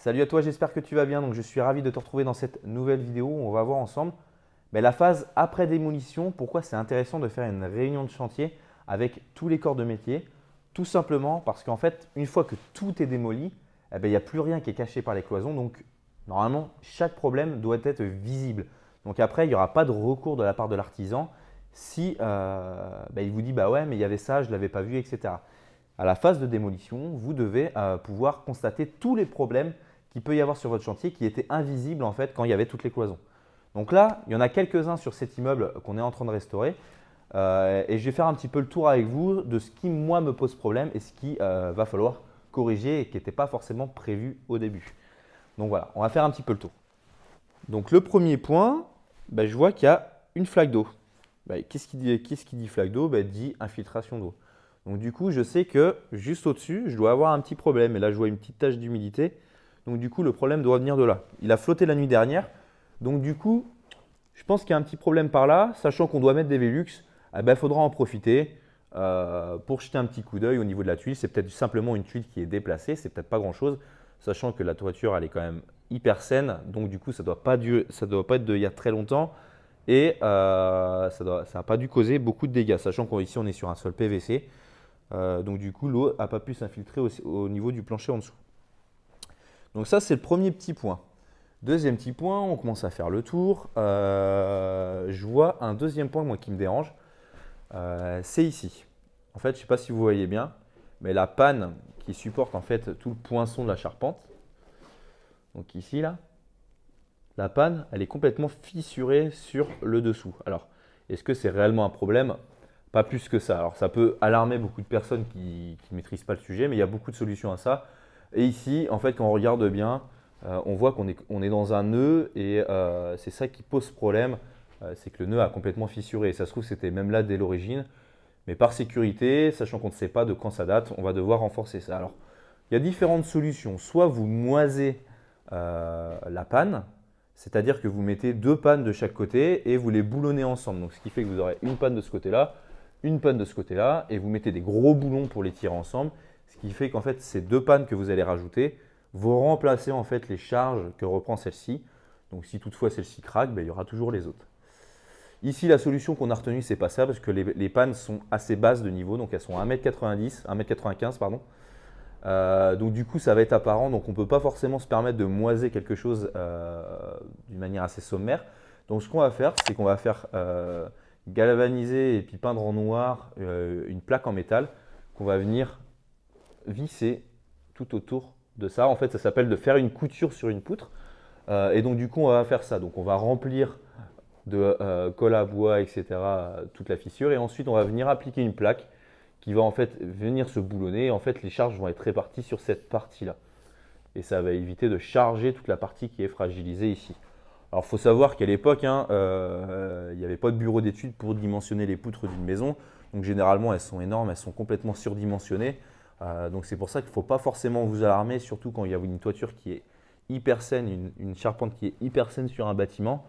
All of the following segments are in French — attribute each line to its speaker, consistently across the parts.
Speaker 1: Salut à toi, j'espère que tu vas bien. Donc, je suis ravi de te retrouver dans cette nouvelle vidéo où on va voir ensemble la phase après démolition. Pourquoi c'est intéressant de faire une réunion de chantier avec tous les corps de métier. Tout simplement parce qu'en fait, une fois que tout est démoli, il n'y a plus rien qui est caché par les cloisons. Donc, normalement, chaque problème doit être visible. Donc après, il n'y aura pas de recours de la part de l'artisan si il vous dit bah ouais, mais il y avait ça, je ne l'avais pas vu, etc. À la phase de démolition, vous devez pouvoir constater tous les problèmes qu'il peut y avoir sur votre chantier qui étaient invisibles en fait quand il y avait toutes les cloisons. Donc là, il y en a quelques-uns sur cet immeuble qu'on est en train de restaurer. Et je vais faire un petit peu le tour avec vous de ce qui, moi, me pose problème et ce qui va falloir corriger et qui n'était pas forcément prévu au début. Donc voilà, on va faire un petit peu le tour. Donc le premier point, je vois qu'il y a une flaque d'eau. Qu'est-ce qui dit flaque d'eau? Dit infiltration d'eau. Donc du coup, je sais que juste au-dessus, je dois avoir un petit problème. Et là, je vois une petite tache d'humidité. Donc du coup, le problème doit venir de là. Il a flotté la nuit dernière. Donc du coup, je pense qu'il y a un petit problème par là. Sachant qu'on doit mettre des Velux, il faudra en profiter pour jeter un petit coup d'œil au niveau de la tuile. C'est peut-être simplement une tuile qui est déplacée. C'est peut-être pas grand-chose. Sachant que la toiture, elle est quand même hyper saine. Donc du coup, ça ne doit pas être d'il y a très longtemps. Et ça n'a pas dû causer beaucoup de dégâts. Sachant qu'ici, on est sur un sol PVC. Donc du coup, l'eau n'a pas pu s'infiltrer au niveau du plancher en dessous. Donc ça, c'est le premier petit point. Deuxième petit point, on commence à faire le tour. Je vois un deuxième point moi, qui me dérange. C'est ici. En fait, je ne sais pas si vous voyez bien, mais la panne qui supporte en fait tout le poinçon de la charpente. Donc ici, là, la panne, elle est complètement fissurée sur le dessous. Alors, est-ce que c'est réellement un problème? Pas plus que ça. Alors, ça peut alarmer beaucoup de personnes qui ne maîtrisent pas le sujet, mais il y a beaucoup de solutions à ça. Et ici, en fait, quand on regarde bien, on voit qu'on est dans un nœud et c'est ça qui pose problème. C'est que le nœud a complètement fissuré. Et ça se trouve, c'était même là dès l'origine. Mais par sécurité, sachant qu'on ne sait pas de quand ça date, on va devoir renforcer ça. Alors, il y a différentes solutions. Soit vous moisez la panne, c'est-à-dire que vous mettez deux pannes de chaque côté et vous les boulonnez ensemble. Donc, ce qui fait que vous aurez une panne de ce côté-là, une panne de ce côté-là, et vous mettez des gros boulons pour les tirer ensemble. Ce qui fait qu'en fait, ces deux pannes que vous allez rajouter vont remplacer en fait les charges que reprend celle-ci. Donc, si toutefois celle-ci craque, il y aura toujours les autres. Ici, la solution qu'on a retenue, c'est pas ça, parce que les pannes sont assez basses de niveau, donc elles sont à 1m90, 1m95, pardon. Donc du coup, ça va être apparent, donc on ne peut pas forcément se permettre de moiser quelque chose d'une manière assez sommaire. Donc ce qu'on va faire, c'est qu'on va faire galvaniser et puis peindre en noir une plaque en métal qu'on va venir visser tout autour de ça. En fait, ça s'appelle de faire une couture sur une poutre. Et donc du coup, on va faire ça. Donc on va remplir de colle à bois, etc., toute la fissure. Et ensuite, on va venir appliquer une plaque qui va en fait venir se boulonner. Et en fait, les charges vont être réparties sur cette partie-là. Et ça va éviter de charger toute la partie qui est fragilisée ici. Alors, il faut savoir qu'à l'époque, il n'y avait pas de bureau d'études pour dimensionner les poutres d'une maison. Donc, généralement, elles sont énormes, elles sont complètement surdimensionnées. Donc, c'est pour ça qu'il ne faut pas forcément vous alarmer, surtout quand il y a une toiture qui est hyper saine, une charpente qui est hyper saine sur un bâtiment.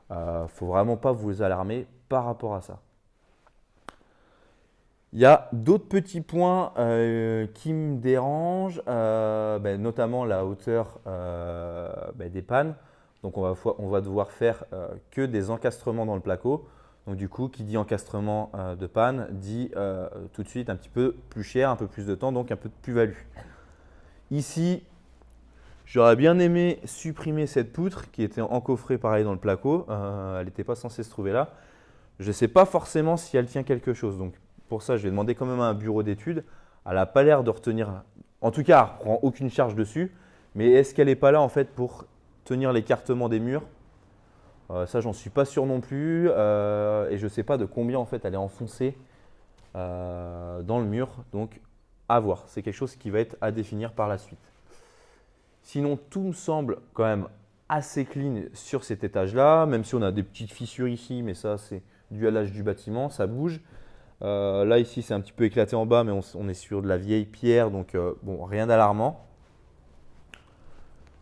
Speaker 1: Il ne faut vraiment pas vous alarmer par rapport à ça. Il y a d'autres petits points qui me dérangent, notamment la hauteur des pannes. Donc on va devoir faire que des encastrements dans le placo. Donc du coup, qui dit encastrement de panne dit tout de suite un petit peu plus cher, un peu plus de temps, donc un peu de plus-value. Ici, j'aurais bien aimé supprimer cette poutre qui était encoffrée pareil dans le placo. Elle n'était pas censée se trouver là. Je ne sais pas forcément si elle tient quelque chose. Donc pour ça, je vais demander quand même à un bureau d'études. Elle n'a pas l'air de retenir. En tout cas, elle ne prend aucune charge dessus. Mais est-ce qu'elle n'est pas là en fait pour tenir l'écartement des murs? Ça, j'en suis pas sûr non plus. Et je ne sais pas de combien en fait elle est enfoncée dans le mur. Donc à voir. C'est quelque chose qui va être à définir par la suite. Sinon, tout me semble quand même assez clean sur cet étage-là, même si on a des petites fissures ici, mais ça, c'est dû à l'âge du bâtiment, ça bouge. Là, ici, c'est un petit peu éclaté en bas, mais on est sur de la vieille pierre, donc bon, rien d'alarmant.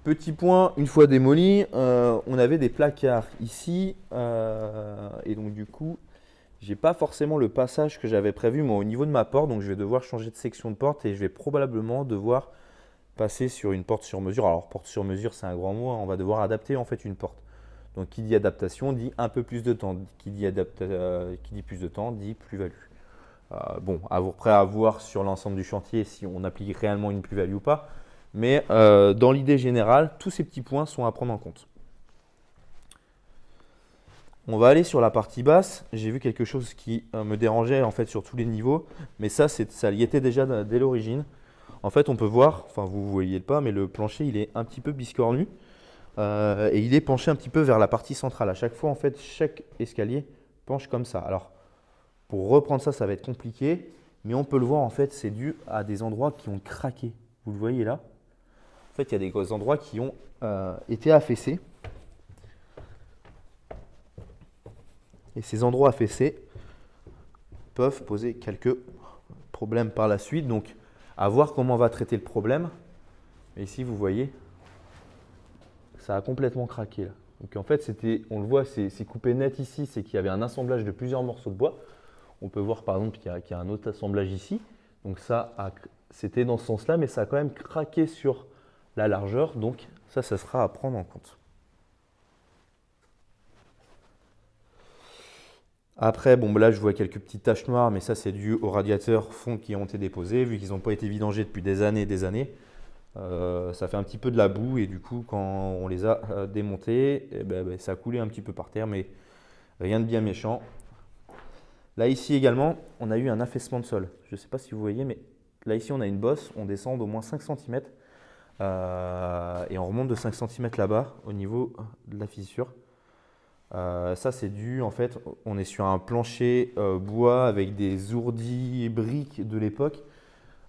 Speaker 1: Petit point, une fois démoli, on avait des placards ici, et donc du coup, j'ai pas forcément le passage que j'avais prévu moi, au niveau de ma porte, donc je vais devoir changer de section de porte et je vais probablement devoir passer sur une porte sur mesure. Alors porte sur mesure, c'est un grand mot, hein. On va devoir adapter en fait une porte. Donc qui dit adaptation dit un peu plus de temps. Qui dit plus de temps dit plus-value. Bon, après à voir sur l'ensemble du chantier si on applique réellement une plus-value ou pas. Mais dans l'idée générale, tous ces petits points sont à prendre en compte. On va aller sur la partie basse. J'ai vu quelque chose qui me dérangeait en fait sur tous les niveaux, mais ça y était déjà dès l'origine. En fait, on peut voir, enfin vous ne voyez pas, mais le plancher il est un petit peu biscornu et il est penché un petit peu vers la partie centrale. À chaque fois, en fait, chaque escalier penche comme ça. Alors, pour reprendre ça, ça va être compliqué, mais on peut le voir en fait, c'est dû à des endroits qui ont craqué. Vous le voyez là? En fait, il y a des endroits qui ont été affaissés. Et ces endroits affaissés peuvent poser quelques problèmes par la suite. Donc, à voir comment on va traiter le problème. Mais ici, vous voyez, ça a complètement craqué là. Donc en fait, on le voit, c'est coupé net ici, c'est qu'il y avait un assemblage de plusieurs morceaux de bois. On peut voir par exemple qu'il y a un autre assemblage ici. Donc ça, c'était dans ce sens-là, mais ça a quand même craqué sur la largeur. Donc ça sera à prendre en compte. Après, bon, là, je vois quelques petites taches noires, mais ça, c'est dû aux radiateurs fonds qui ont été déposés. Vu qu'ils n'ont pas été vidangés depuis des années et des années, ça fait un petit peu de la boue. Et du coup, quand on les a démontés, ça a coulé un petit peu par terre, mais rien de bien méchant. Là, ici également, on a eu un affaissement de sol. Je ne sais pas si vous voyez, mais là, ici, on a une bosse. On descend d'au moins 5 cm et on remonte de 5 cm là-bas au niveau de la fissure. Ça c'est dû, en fait, on est sur un plancher bois avec des ourdis et briques de l'époque.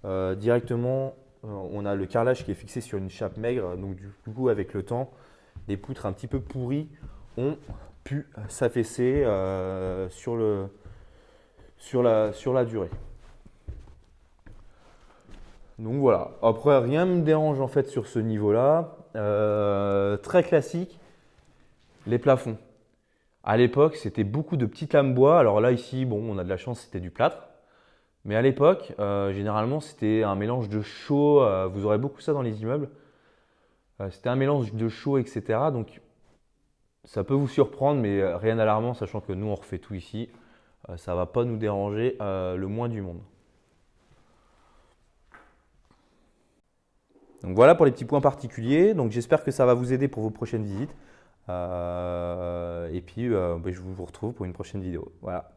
Speaker 1: Directement, on a le carrelage qui est fixé sur une chape maigre. Donc du coup, avec le temps, les poutres un petit peu pourries ont pu s'affaisser sur la durée. Donc voilà, après rien ne me dérange en fait sur ce niveau-là. Très classique, les plafonds. À l'époque, c'était beaucoup de petites lames bois. Alors là, ici, bon, on a de la chance, c'était du plâtre. Mais à l'époque, généralement, c'était un mélange de chaux. Vous aurez beaucoup ça dans les immeubles. C'était un mélange de chaux, etc. Donc, ça peut vous surprendre, mais rien d'alarmant, sachant que nous, on refait tout ici. Ça ne va pas nous déranger le moins du monde. Donc voilà pour les petits points particuliers. Donc j'espère que ça va vous aider pour vos prochaines visites. Et puis je vous retrouve pour une prochaine vidéo. Voilà.